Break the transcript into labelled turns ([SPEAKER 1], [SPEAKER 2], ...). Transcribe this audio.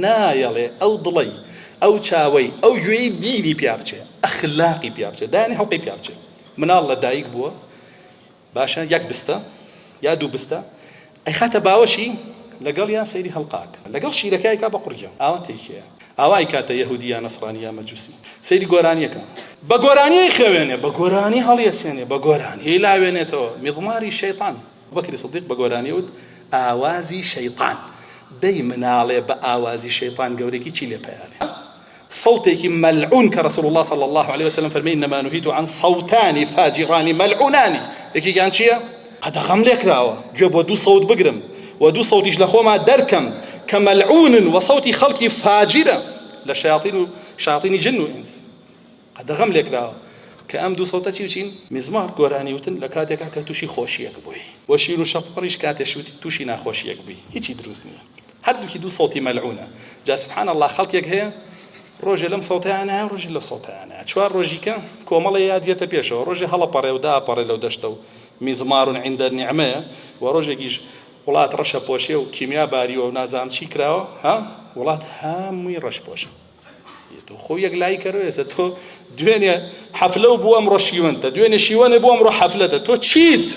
[SPEAKER 1] نایەڵێ ئەو دڵی ئەو چاوەی ئەو گوێی دیری پیا بچێ ئەخلاقی پیا بچێ دایانی هەڵقی پیا بچێ مناڵ لە دایک بووە باشە یەک بستە یا دوو بستە ئەی خاتە باوەشی لەگەڵ یان سەیری هەڵقاک لەگەڵ شیرەکەی کا بە قورجە ئاوا تێکەیە ئاوای کاتە یەهودی یان نەسڕانی یان مەجووسی سەیری گۆرانیەکە بە گۆرانی خوێنێ بە گۆرانی هەڵیەسێنێ بە گۆرانی لاوێنێتەوە میضماری شەیطان بەکری سدیق بە گۆرانی وت ئاوازی شەیطان دەی مناڵێ بە ئاوازی شەیطان گەورێکی چی لێ پەیانێ صوتێکی مەلعون کە رسول الله صلى الله عليه وسلم فەرمێ إنما نهيت عن صوتان فاجران ملعونان یەکێکیان چییە قەدەغەم لێکراوە گوێ بۆ دوو سەوت بگرم و دوو سەوتیش لە خۆما دەرکەم کە مەلعونن و سەوتی خەڵکی فاجرە لە شیاطینی جن و ئینس قەدەغەم لێکراوە کە ئەم دوو سەوتە چی بچین میزمار گۆرانی وتن لە کاتێکا کە تووشی خۆشیەک بووی وە شیر و شەپڕیش کاتێش وتی تووشی ناخۆشیەک بووی هیچی دروست نییە هەردووکی دوو سەوتی مەلعونە جا سبحان الله خەڵکێک هەیە ڕۆژێ لەم سەوتیانە ڕۆژی لە سەوتیانە چوار ڕۆژیکە کۆمەڵی یادیەتە پێشەوە ڕۆژێ هەڵەپەڕێ و داپەڕێ لەو دەشتە و میزمارون عند النعمەیە و ڕۆژێکیش وڵات ڕەشە پۆشێ و کیمیا باریوە و نازام چی کراوە ها وڵات هەمووی ڕەش پۆشە تۆ خۆ یەک لای کەرەوە ئێستا تۆ دوێنێ حەفلە و بووە ئەمڕۆ شیوەنتە دوێنێ شیوەنێ بۆ ئەمڕۆ حەفلەتە تۆ چیت